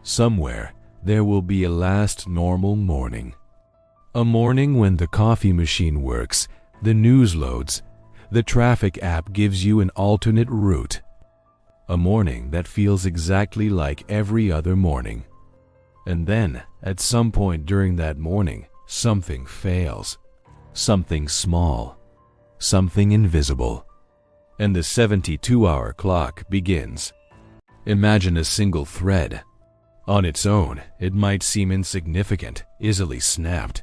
Somewhere, there will be a last normal morning. A morning when the coffee machine works, the news loads, the traffic app gives you an alternate route. A morning that feels exactly like every other morning. And then, at some point during that morning, something fails. Something small. Something invisible. And the 72-hour clock begins. Imagine a single thread. On its own, it might seem insignificant, easily snapped.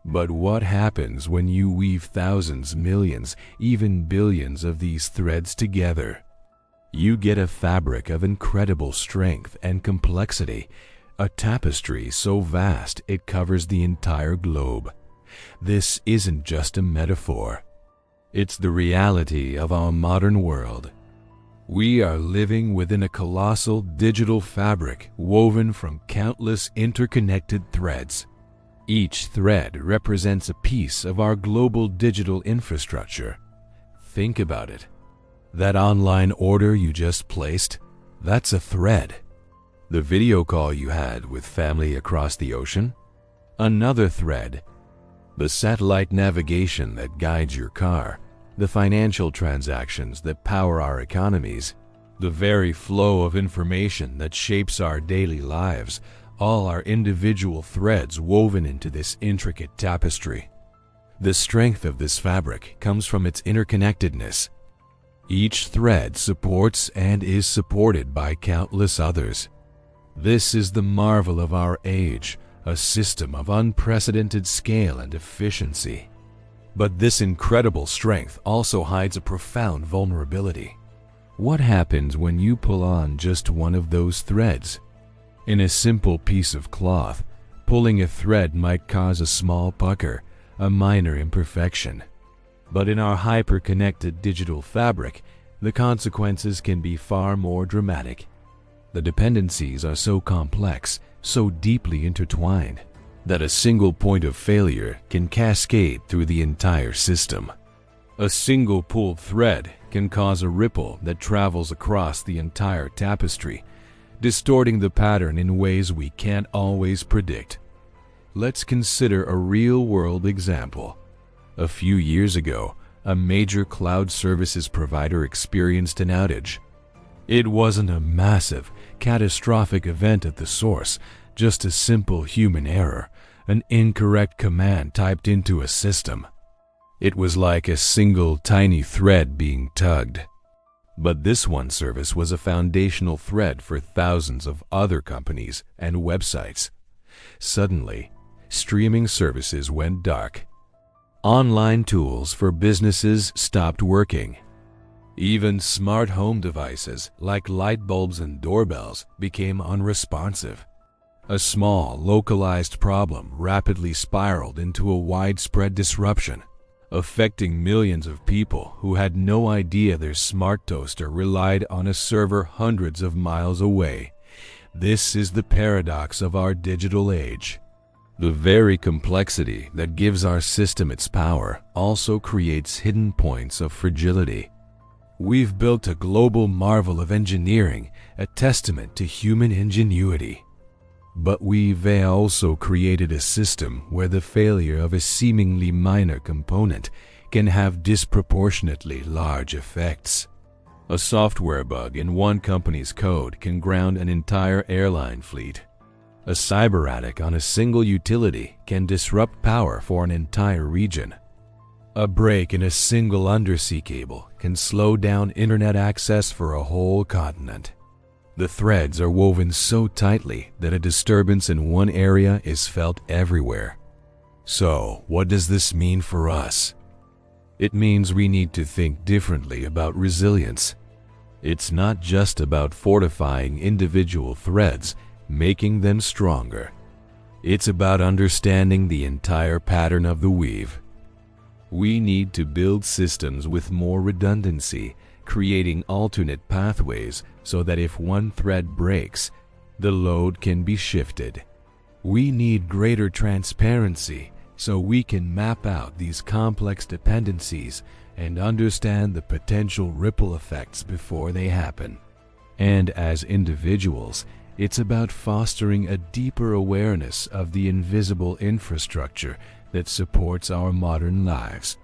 But what happens when you weave thousands, millions, even billions of these threads together? You get a fabric of incredible strength and complexity, a tapestry so vast it covers the entire globe. This isn't just a metaphor. It's the reality of our modern world. We are living within a colossal digital fabric woven from countless interconnected threads. Each thread represents a piece of our global digital infrastructure. Think about it. That online order you just placed, that's a thread. The video call you had with family across the ocean, another thread. The satellite navigation that guides your car, the financial transactions that power our economies, the very flow of information that shapes our daily lives, all are individual threads woven into this intricate tapestry. The strength of this fabric comes from its interconnectedness. Each thread supports and is supported by countless others. This is the marvel of our age, a system of unprecedented scale and efficiency. But this incredible strength also hides a profound vulnerability. What happens when you pull on just one of those threads? In a simple piece of cloth, pulling a thread might cause a small pucker, a minor imperfection. But in our hyper-connected digital fabric, the consequences can be far more dramatic. The dependencies are so complex, so deeply intertwined, that a single point of failure can cascade through the entire system. A single pulled thread can cause a ripple that travels across the entire tapestry, distorting the pattern in ways we can't always predict. Let's consider a real-world example. A few years ago, a major cloud services provider experienced an outage. It wasn't a massive, catastrophic event at the source, just a simple human error, an incorrect command typed into a system. It was like a single tiny thread being tugged. But this one service was a foundational thread for thousands of other companies and websites. Suddenly, streaming services went dark. Online tools for businesses stopped working. Even smart home devices like light bulbs and doorbells became unresponsive. A small, localized problem rapidly spiraled into a widespread disruption, affecting millions of people who had no idea their smart toaster relied on a server hundreds of miles away. This is the paradox of our digital age. The very complexity that gives our system its power also creates hidden points of fragility. We've built a global marvel of engineering, a testament to human ingenuity. But we've also created a system where the failure of a seemingly minor component can have disproportionately large effects. A software bug in one company's code can ground an entire airline fleet. A cyberattack on a single utility can disrupt power for an entire region. A break in a single undersea cable can slow down internet access for a whole continent. The threads are woven so tightly that a disturbance in one area is felt everywhere. So, what does this mean for us? It means we need to think differently about resilience. It's not just about fortifying individual threads, making them stronger. It's about understanding the entire pattern of the weave. We need to build systems with more redundancy, creating alternate pathways so that if one thread breaks, the load can be shifted. We need greater transparency so we can map out these complex dependencies and understand the potential ripple effects before they happen. And as individuals, It's about fostering a deeper awareness of the invisible infrastructure that supports our modern lives.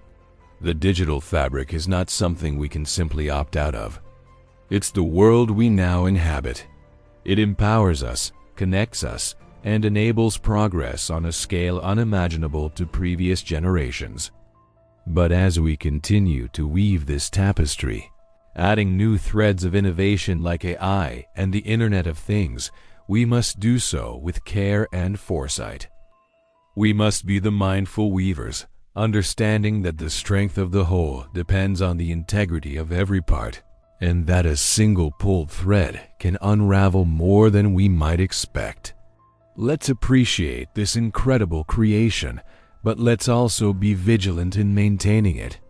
The digital fabric is not something we can simply opt out of. It's the world we now inhabit. It empowers us, connects us, and enables progress on a scale unimaginable to previous generations. But as we continue to weave this tapestry, adding new threads of innovation like AI and the Internet of Things, we must do so with care and foresight. We must be the mindful weavers, understanding that the strength of the whole depends on the integrity of every part, and that a single pulled thread can unravel more than we might expect. Let's appreciate this incredible creation, but let's also be vigilant in maintaining it.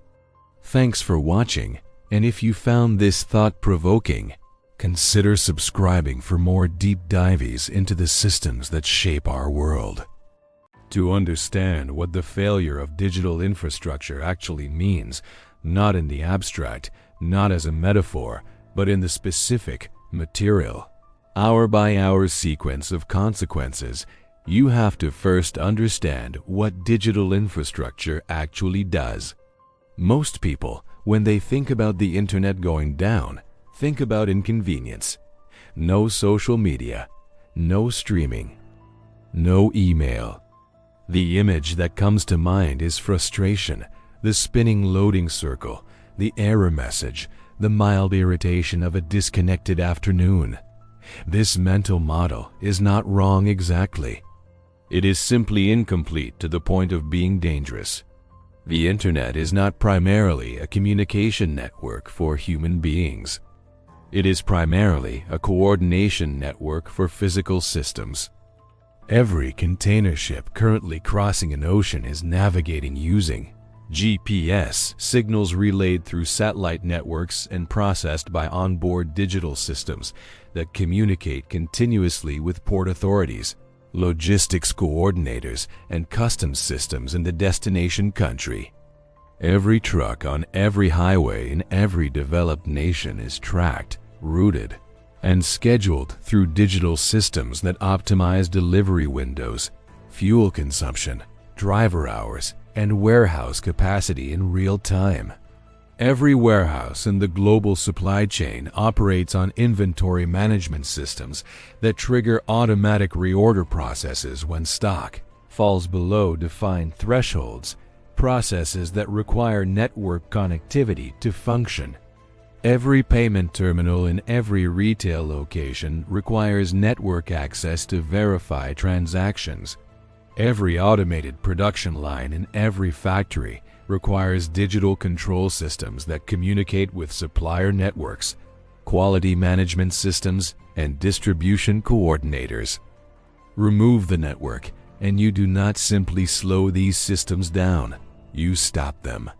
Thanks for watching, and if you found this thought-provoking, consider subscribing for more deep dives into the systems that shape our world. To understand what the failure of digital infrastructure actually means, not in the abstract, not as a metaphor, but in the specific, material, hour-by-hour sequence of consequences, you have to first understand what digital infrastructure actually does. Most people, when they think about the internet going down, think about inconvenience. No social media, no streaming, no email. The image that comes to mind is frustration, the spinning loading circle, the error message, the mild irritation of a disconnected afternoon. This mental model is not wrong exactly. It is simply incomplete to the point of being dangerous. The internet is not primarily a communication network for human beings. It is primarily a coordination network for physical systems. Every container ship currently crossing an ocean is navigating using GPS signals relayed through satellite networks and processed by onboard digital systems that communicate continuously with port authorities, logistics coordinators, and customs systems in the destination country. Every truck on every highway in every developed nation is tracked, routed, and scheduled through digital systems that optimize delivery windows, fuel consumption, driver hours, and warehouse capacity in real time. Every warehouse in the global supply chain operates on inventory management systems that trigger automatic reorder processes when stock falls below defined thresholds, processes that require network connectivity to function. Every payment terminal in every retail location requires network access to verify transactions. Every automated production line in every factory requires digital control systems that communicate with supplier networks, quality management systems, and distribution coordinators. Remove the network, and you do not simply slow these systems down, you stop them.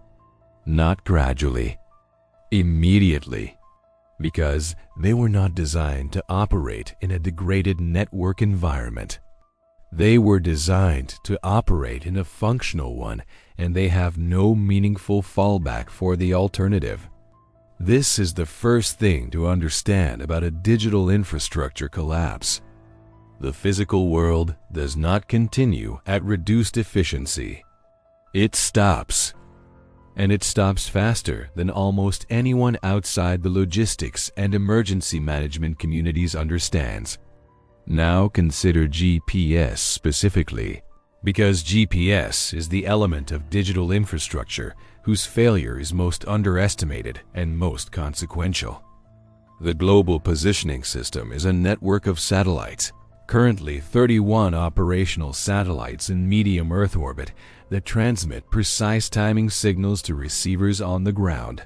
Not gradually, immediately, because they were not designed to operate in a degraded network environment. They were designed to operate in a functional one, and they have no meaningful fallback for the alternative. This is the first thing to understand about a digital infrastructure collapse. The physical world does not continue at reduced efficiency. It stops. And it stops faster than almost anyone outside the logistics and emergency management communities understands. Now consider GPS specifically, because GPS is the element of digital infrastructure whose failure is most underestimated and most consequential. The Global Positioning System is a network of satellites, currently 31 operational satellites in medium Earth orbit that transmit precise timing signals to receivers on the ground.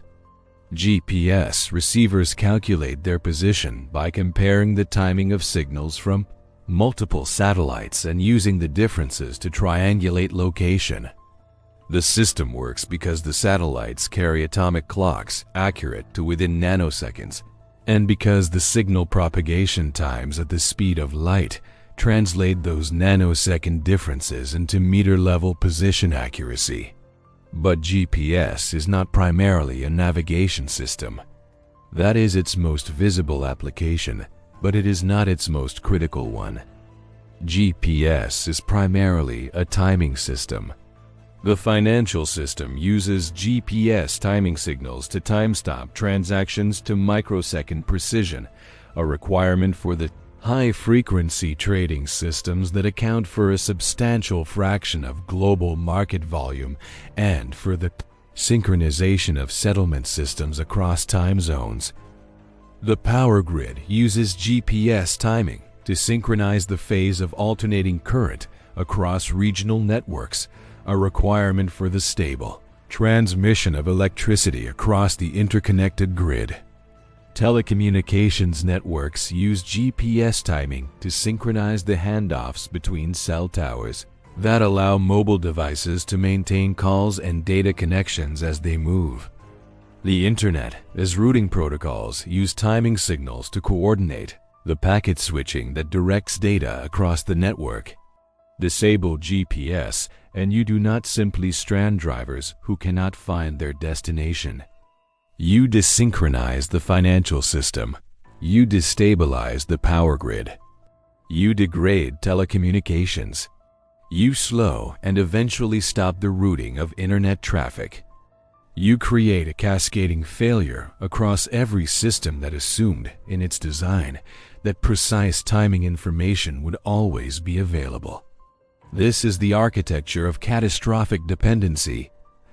GPS receivers calculate their position by comparing the timing of signals from multiple satellites and using the differences to triangulate location. The system works because the satellites carry atomic clocks accurate to within nanoseconds, and because the signal propagation times at the speed of light translate those nanosecond differences into meter-level position accuracy. But GPS is not primarily a navigation system. That is its most visible application, but it is not its most critical one. GPS is primarily a timing system. The financial system uses GPS timing signals to time-stop transactions to microsecond precision, a requirement for the high-frequency trading systems that account for a substantial fraction of global market volume and for the synchronization of settlement systems across time zones. The power grid uses GPS timing to synchronize the phase of alternating current across regional networks, a requirement for the stable transmission of electricity across the interconnected grid. Telecommunications networks use GPS timing to synchronize the handoffs between cell towers that allow mobile devices to maintain calls and data connections as they move. The Internet, as routing protocols, use timing signals to coordinate the packet switching that directs data across the network. Disable GPS, and you do not simply strand drivers who cannot find their destination. You desynchronize the financial system. You destabilize the power grid. You degrade telecommunications. You slow and eventually stop the routing of internet traffic. You create a cascading failure across every system that assumed, in its design, that precise timing information would always be available. This is the architecture of catastrophic dependency,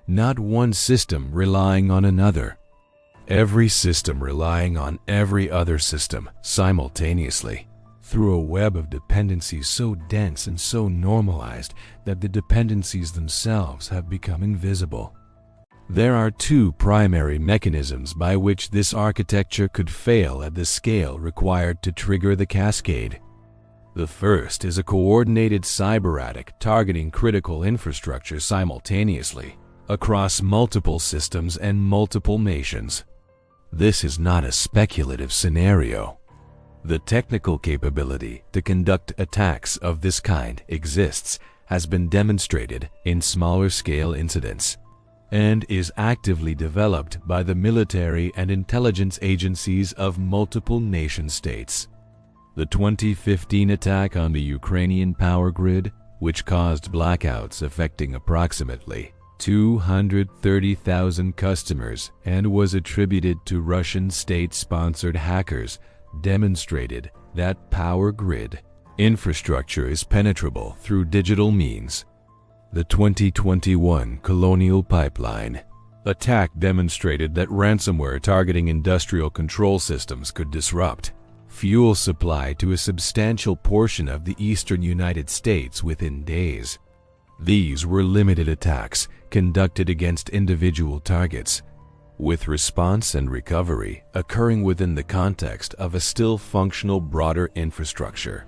not one system relying on another. Every system relying on every other system simultaneously, through a web of dependencies so dense and so normalized that the dependencies themselves have become invisible. There are two primary mechanisms by which this architecture could fail at the scale required to trigger the cascade. The first is a coordinated cyberattack targeting critical infrastructure simultaneously, across multiple systems and multiple nations. This is not a speculative scenario. The technical capability to conduct attacks of this kind exists, has been demonstrated in smaller scale incidents, and is actively developed by the military and intelligence agencies of multiple nation-states. The 2015 attack on the Ukrainian power grid, which caused blackouts affecting approximately 230,000 customers and was attributed to Russian state-sponsored hackers, demonstrated that power grid infrastructure is penetrable through digital means. The 2021 Colonial Pipeline attack demonstrated that ransomware targeting industrial control systems could disrupt fuel supply to a substantial portion of the eastern United States within days. These were limited attacks conducted against individual targets, with response and recovery occurring within the context of a still functional broader infrastructure.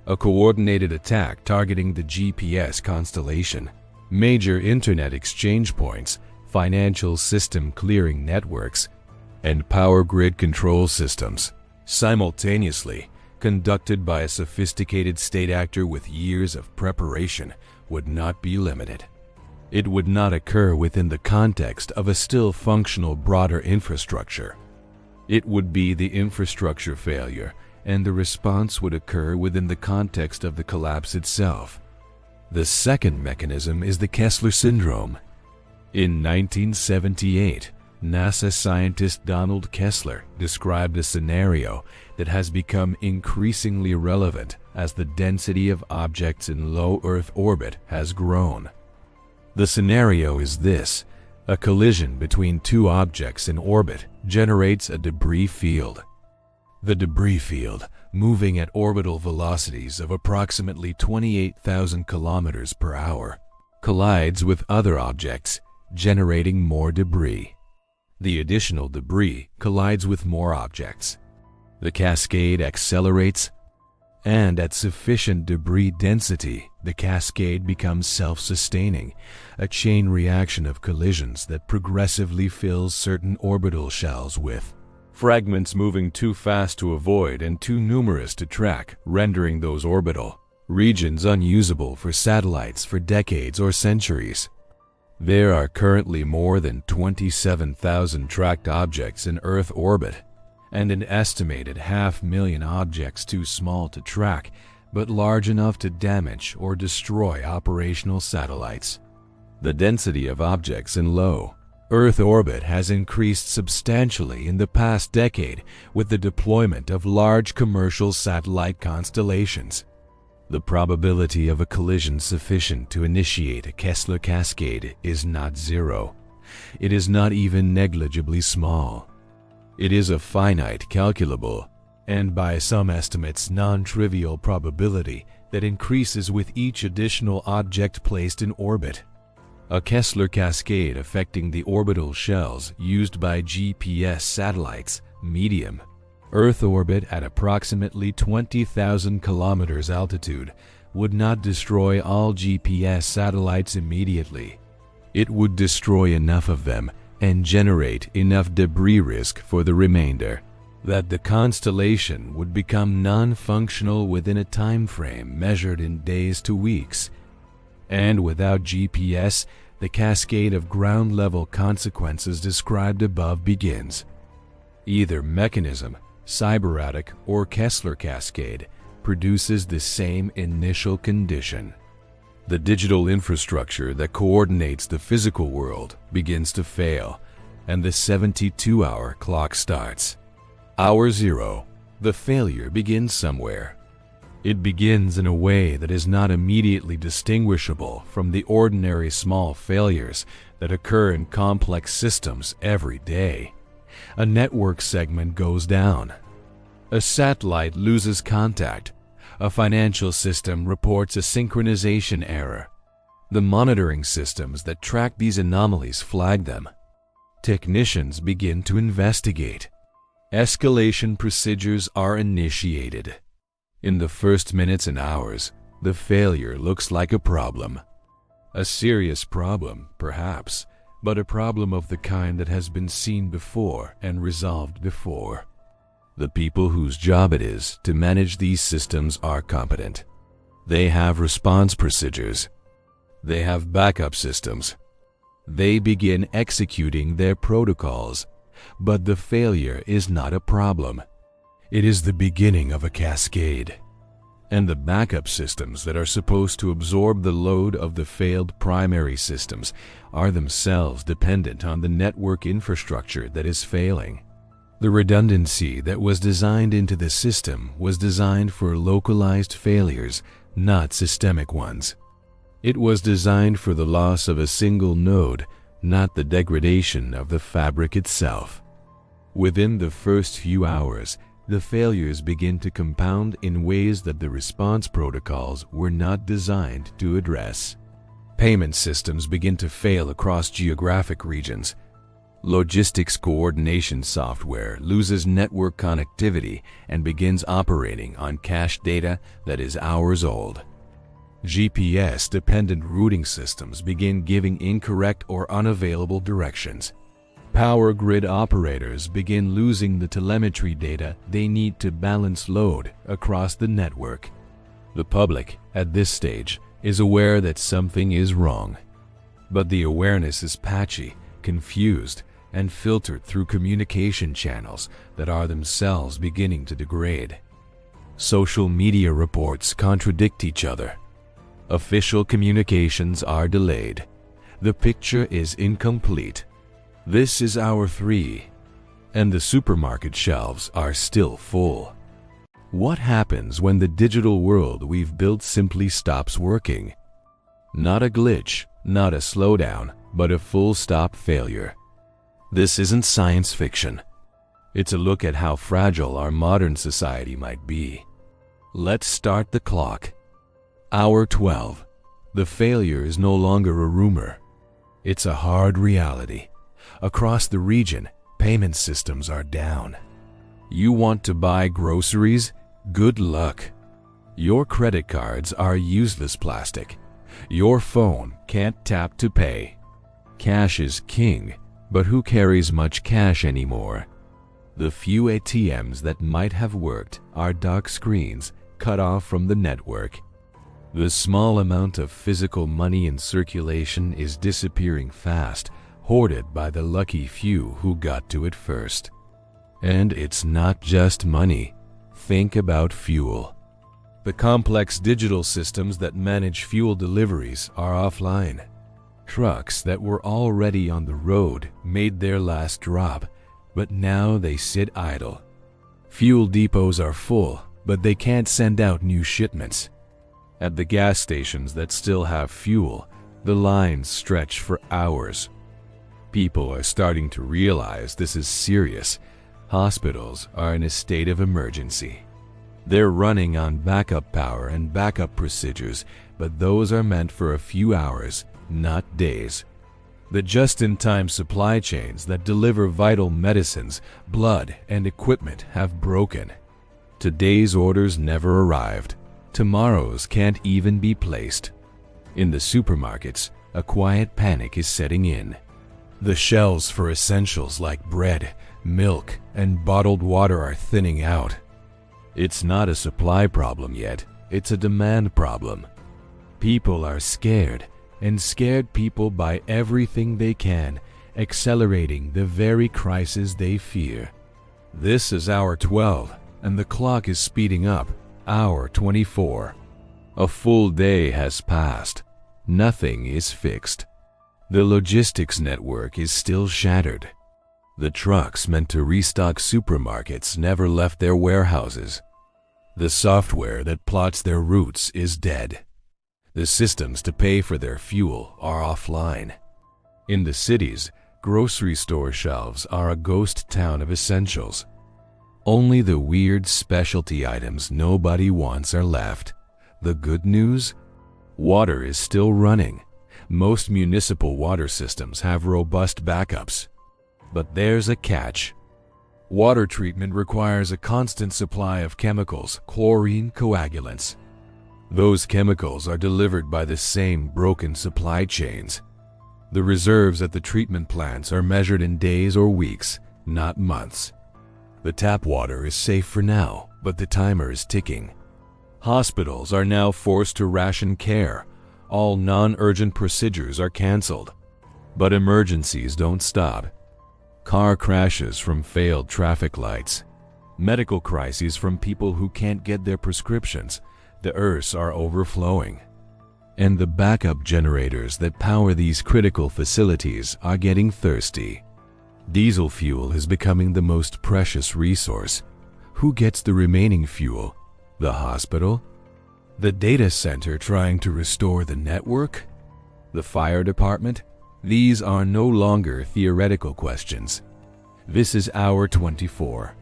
A coordinated attack targeting the GPS constellation, major internet exchange points, financial system clearing networks, and power grid control systems, simultaneously conducted by a sophisticated state actor with years of preparation, would not be limited. It would not occur within the context of a still functional broader infrastructure. It would be the infrastructure failure, and the response would occur within the context of the collapse itself. The second mechanism is the Kessler syndrome. In 1978, NASA scientist Donald Kessler described a scenario that has become increasingly relevant as the density of objects in low Earth orbit has grown. The scenario is this: a collision between two objects in orbit generates a debris field. The debris field, moving at orbital velocities of approximately 28,000 kilometers per hour, collides with other objects, generating more debris. The additional debris collides with more objects. The cascade accelerates, and at sufficient debris density, the cascade becomes self-sustaining, a chain reaction of collisions that progressively fills certain orbital shells with fragments moving too fast to avoid and too numerous to track, rendering those orbital regions unusable for satellites for decades or centuries. There are currently more than 27,000 tracked objects in Earth orbit, and an estimated 500,000 objects too small to track, but large enough to damage or destroy operational satellites. The density of objects in low Earth orbit has increased substantially in the past decade with the deployment of large commercial satellite constellations. The probability of a collision sufficient to initiate a Kessler cascade is not zero. It is not even negligibly small. It is a finite, calculable, and by some estimates non-trivial probability that increases with each additional object placed in orbit. A Kessler cascade affecting the orbital shells used by GPS satellites, medium Earth orbit at approximately 20,000 kilometers altitude, would not destroy all GPS satellites immediately. It would destroy enough of them and generate enough debris risk for the remainder that the constellation would become non-functional within a time frame measured in days to weeks. And without GPS, the cascade of ground-level consequences described above begins. Either mechanism, Cyberattack or Kessler cascade, produces the same initial condition. The digital infrastructure that coordinates the physical world begins to fail, and the 72-hour clock starts. Hour zero, the failure begins somewhere. It begins in a way that is not immediately distinguishable from the ordinary small failures that occur in complex systems every day. A network segment goes down. A satellite loses contact. A financial system reports a synchronization error. The monitoring systems that track these anomalies flag them. Technicians begin to investigate. Escalation procedures are initiated. In the first minutes and hours, the failure looks like a problem. A serious problem, perhaps, but a problem of the kind that has been seen before and resolved before. The people whose job it is to manage these systems are competent. They have response procedures. They have backup systems. They begin executing their protocols, but the failure is not a problem. It is the beginning of a cascade. And the backup systems that are supposed to absorb the load of the failed primary systems are themselves dependent on the network infrastructure that is failing. The redundancy that was designed into the system was designed for localized failures, not systemic ones. It was designed for the loss of a single node, not the degradation of the fabric itself. Within the first few hours, the failures begin to compound in ways that the response protocols were not designed to address. Payment systems begin to fail across geographic regions. Logistics coordination software loses network connectivity and begins operating on cached data that is hours old. GPS-dependent routing systems begin giving incorrect or unavailable directions. Power grid operators begin losing the telemetry data they need to balance load across the network. The public, at this stage, is aware that something is wrong. But the awareness is patchy, confused, and filtered through communication channels that are themselves beginning to degrade. Social media reports contradict each other. Official communications are delayed. The picture is incomplete. This is hour 3, and the supermarket shelves are still full. What happens when the digital world we've built simply stops working? Not a glitch, not a slowdown, but a full-stop failure. This isn't science fiction. It's a look at how fragile our modern society might be. Let's start the clock. Hour 12. The failure is no longer a rumor. It's a hard reality. Across the region, payment systems are down. You want to buy groceries? Good luck. Your credit cards are useless plastic. Your phone can't tap to pay. Cash is king, but who carries much cash anymore? The few ATMs that might have worked are dark screens cut off from the network. The small amount of physical money in circulation is disappearing fast, hoarded by the lucky few who got to it first. And it's not just money. Think about fuel. The complex digital systems that manage fuel deliveries are offline. Trucks that were already on the road made their last drop, but now they sit idle. Fuel depots are full, but they can't send out new shipments. At the gas stations that still have fuel, the lines stretch for hours. People are starting to realize this is serious. Hospitals are in a state of emergency. They're running on backup power and backup procedures, but those are meant for a few hours, not days. The just-in-time supply chains that deliver vital medicines, blood, and equipment have broken. Today's orders never arrived. Tomorrow's can't even be placed. In the supermarkets, a quiet panic is setting in. The shelves for essentials like bread, milk, and bottled water are thinning out. It's not a supply problem yet, it's a demand problem. People are scared, and scared people buy everything they can, accelerating the very crisis they fear. This is hour 12, and the clock is speeding up, hour 24. A full day has passed. Nothing is fixed. The logistics network is still shattered. The trucks meant to restock supermarkets never left their warehouses. The software that plots their routes is dead. The systems to pay for their fuel are offline. In the cities, grocery store shelves are a ghost town of essentials. Only the weird specialty items nobody wants are left. The good news? Water is still running. Most municipal water systems have robust backups. But there's a catch. Water treatment requires a constant supply of chemicals, chlorine coagulants. Those chemicals are delivered by the same broken supply chains. The reserves at the treatment plants are measured in days or weeks, not months. The tap water is safe for now, but the timer is ticking. Hospitals are now forced to ration care. All non-urgent procedures are canceled. But emergencies don't stop. Car crashes from failed traffic lights. Medical crises from people who can't get their prescriptions. The ERS are overflowing. And the backup generators that power these critical facilities are getting thirsty. Diesel fuel is becoming the most precious resource. Who gets the remaining fuel? The hospital? The data center trying to restore the network? The fire department? These are no longer theoretical questions. This is hour 24.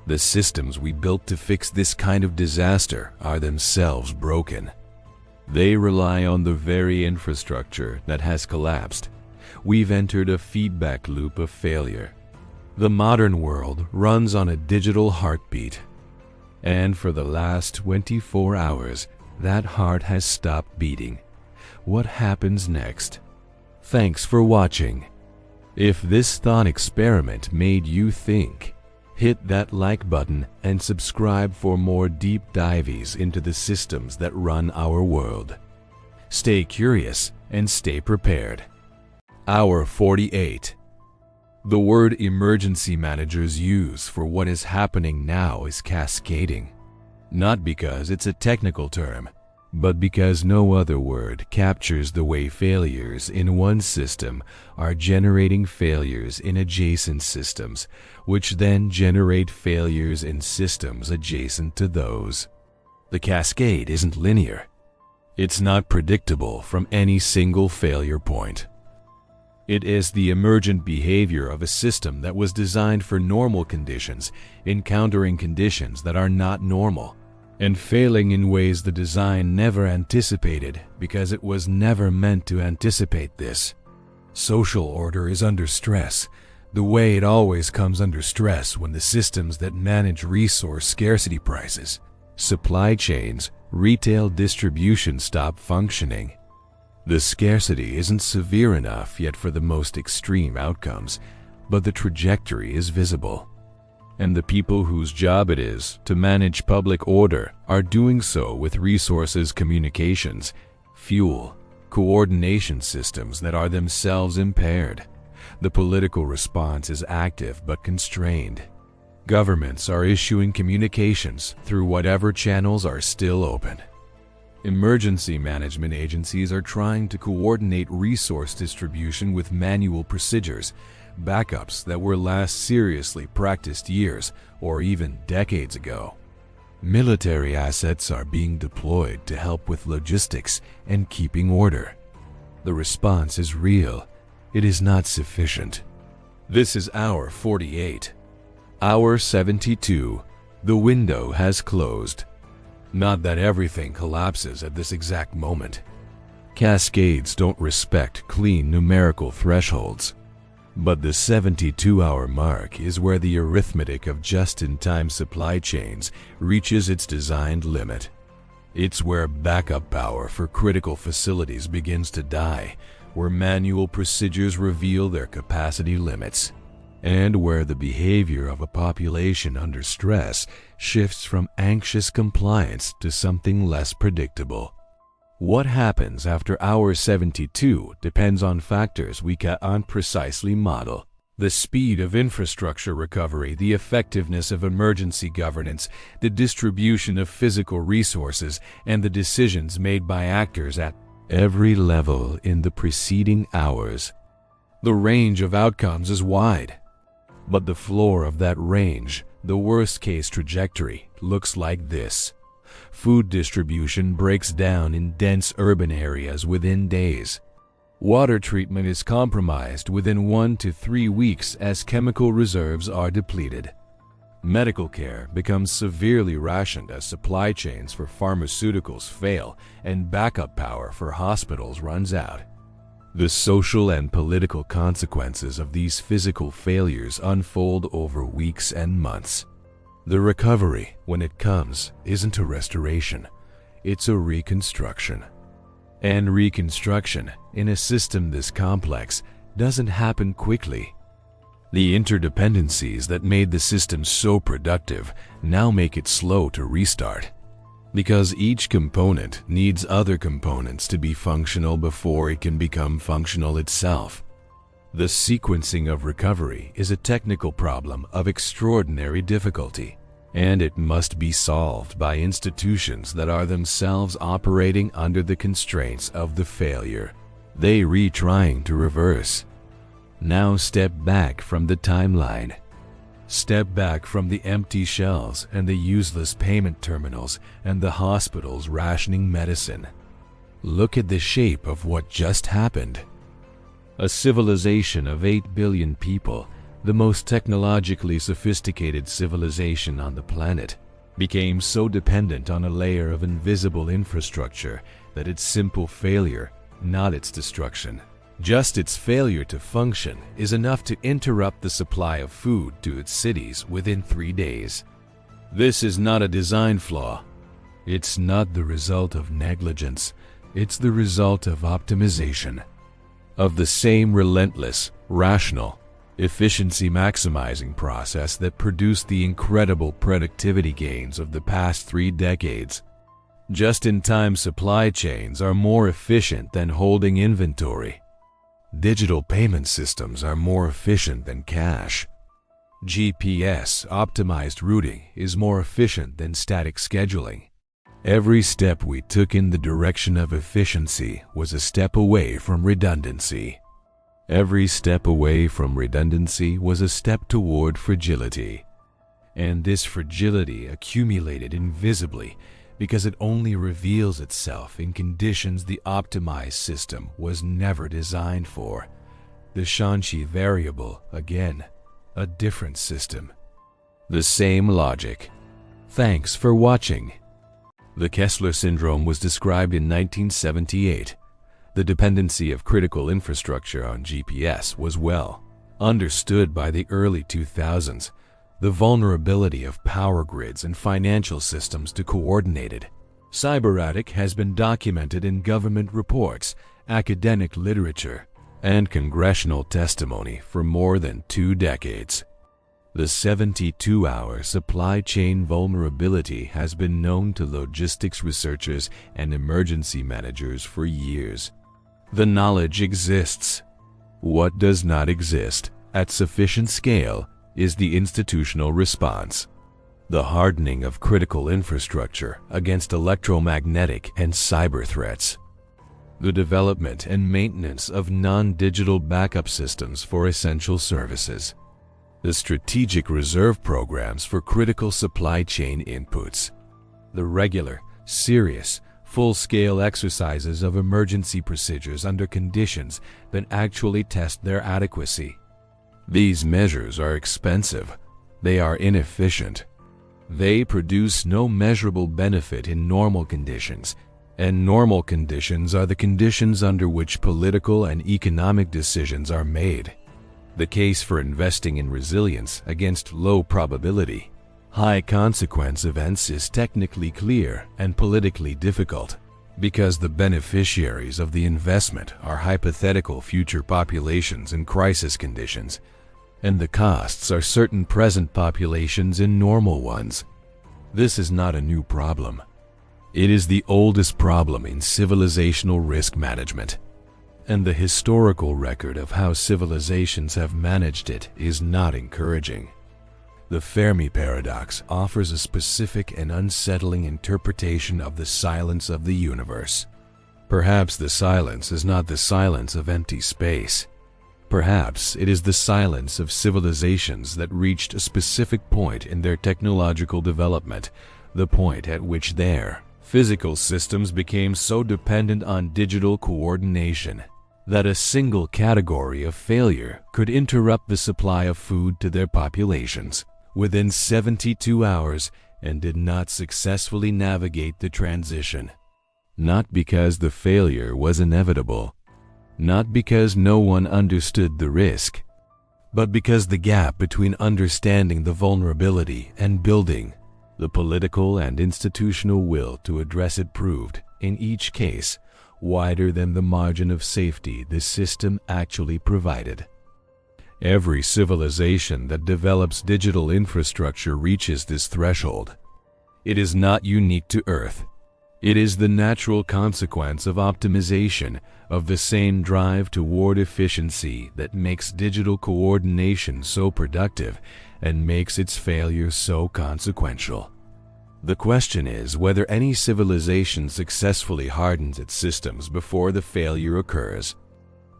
The systems we built to fix this kind of disaster are themselves broken. They rely on the very infrastructure that has collapsed. We've entered a feedback loop of failure. The modern world runs on a digital heartbeat. And for the last 24 hours, that heart has stopped beating. What happens next? Thanks for watching. If this thought experiment made you think, hit that like button and subscribe for more deep dives into the systems that run our world. Stay curious and stay prepared. Hour 48. The word emergency managers use for what is happening now is cascading. Not because it's a technical term, but because no other word captures the way failures in one system are generating failures in adjacent systems, which then generate failures in systems adjacent to those. The cascade isn't linear. It's not predictable from any single failure point. It is the emergent behavior of a system that was designed for normal conditions, encountering conditions that are not normal, and failing in ways the design never anticipated because it was never meant to anticipate this. Social order is under stress, the way it always comes under stress when the systems that manage resource scarcity prices, supply chains, retail distribution stop functioning. The scarcity isn't severe enough yet for the most extreme outcomes, but the trajectory is visible. And the people whose job it is to manage public order are doing so with resources communications, fuel, coordination systems that are themselves impaired. The political response is active but constrained. Governments are issuing communications through whatever channels are still open. Emergency management agencies are trying to coordinate resource distribution with manual procedures, backups that were last seriously practiced years or even decades ago. Military assets are being deployed to help with logistics and keeping order. The response is real. It is not sufficient. This is hour 48. Hour 72. The window has closed. Not that everything collapses at this exact moment. Cascades don't respect clean numerical thresholds. But the 72-hour mark is where the arithmetic of just-in-time supply chains reaches its designed limit. It's where backup power for critical facilities begins to die, where manual procedures reveal their capacity limits, and where the behavior of a population under stress shifts from anxious compliance to something less predictable. What happens after hour 72 depends on factors we can't precisely model. The speed of infrastructure recovery, the effectiveness of emergency governance, the distribution of physical resources, and the decisions made by actors at every level in the preceding hours. The range of outcomes is wide, but the floor of that range, the worst-case trajectory, looks like this. Food distribution breaks down in dense urban areas within days. Water treatment is compromised within 1 to 3 weeks as chemical reserves are depleted. Medical care becomes severely rationed as supply chains for pharmaceuticals fail and backup power for hospitals runs out. The social and political consequences of these physical failures unfold over weeks and months. The recovery, when it comes, isn't a restoration, it's a reconstruction. And reconstruction, in a system this complex, doesn't happen quickly. The interdependencies that made the system so productive now make it slow to restart, because each component needs other components to be functional before it can become functional itself. The sequencing of recovery is a technical problem of extraordinary difficulty, and it must be solved by institutions that are themselves operating under the constraints of the failure they trying to reverse. Now step back from the timeline. Step back from the empty shells and the useless payment terminals and the hospitals rationing medicine. Look at the shape of what just happened. A civilization of 8 billion people, the most technologically sophisticated civilization on the planet, became so dependent on a layer of invisible infrastructure that its simple failure, not its destruction, just its failure to function, is enough to interrupt the supply of food to its cities within 3 days. This is not a design flaw. It's not the result of negligence. It's the result of optimization, of the same relentless, rational, efficiency-maximizing process that produced the incredible productivity gains of the past 3 decades. Just-in-time supply chains are more efficient than holding inventory. Digital payment systems are more efficient than cash. GPS-optimized routing is more efficient than static scheduling. Every step we took in the direction of efficiency was a step away from redundancy. Every step away from redundancy was a step toward fragility. And this fragility accumulated invisibly because it only reveals itself in conditions the optimized system was never designed for. The Shanxi variable, again, a different system. The same logic. Thanks for watching. The Kessler syndrome was described in 1978. The dependency of critical infrastructure on GPS was well understood by the early 2000s. The vulnerability of power grids and financial systems to coordinated. Cyberattack has been documented in government reports, academic literature, and congressional testimony for more than 2 decades. The 72-hour supply chain vulnerability has been known to logistics researchers and emergency managers for years. The knowledge exists. What does not exist, at sufficient scale, is the institutional response. The hardening of critical infrastructure against electromagnetic and cyber threats. The development and maintenance of non-digital backup systems for essential services. The strategic reserve programs for critical supply chain inputs. The regular, serious, full-scale exercises of emergency procedures under conditions that actually test their adequacy. These measures are expensive. They are inefficient. They produce no measurable benefit in normal conditions, and normal conditions are the conditions under which political and economic decisions are made. The case for investing in resilience against low probability, high consequence events is technically clear and politically difficult, because the beneficiaries of the investment are hypothetical future populations in crisis conditions, and the costs are certain present populations in normal ones. This is not a new problem. It is the oldest problem in civilizational risk management, and the historical record of how civilizations have managed it is not encouraging. The Fermi paradox offers a specific and unsettling interpretation of the silence of the universe. Perhaps the silence is not the silence of empty space. Perhaps it is the silence of civilizations that reached a specific point in their technological development, the point at which their physical systems became so dependent on digital coordination that a single category of failure could interrupt the supply of food to their populations within 72 hours and did not successfully navigate the transition. Not because the failure was inevitable, not because no one understood the risk, but because the gap between understanding the vulnerability and building the political and institutional will to address it proved, in each case, wider than the margin of safety the system actually provided. Every civilization that develops digital infrastructure reaches this threshold. It is not unique to Earth. It is the natural consequence of optimization, of the same drive toward efficiency that makes digital coordination so productive and makes its failure so consequential. The question is whether any civilization successfully hardens its systems before the failure occurs.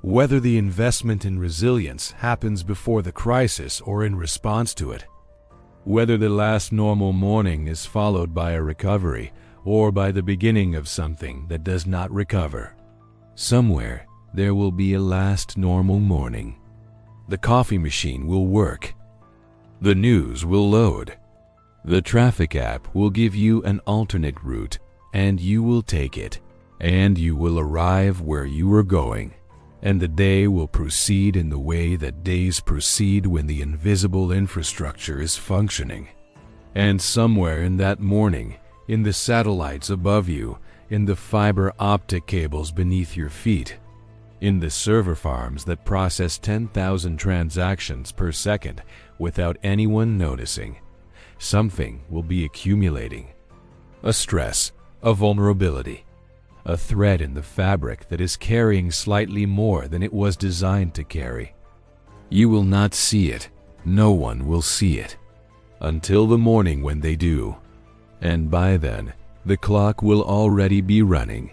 Whether the investment in resilience happens before the crisis or in response to it. Whether the last normal morning is followed by a recovery or by the beginning of something that does not recover. Somewhere there will be a last normal morning. The coffee machine will work. The news will load. The traffic app will give you an alternate route, and you will take it, and you will arrive where you are going, and the day will proceed in the way that days proceed when the invisible infrastructure is functioning. And somewhere in that morning, in the satellites above you, in the fiber optic cables beneath your feet, in the server farms that process 10,000 transactions per second without anyone noticing, something will be accumulating. A stress, a vulnerability, a thread in the fabric that is carrying slightly more than it was designed to carry. You will not see it, no one will see it, until the morning when they do. And by then, the clock will already be running.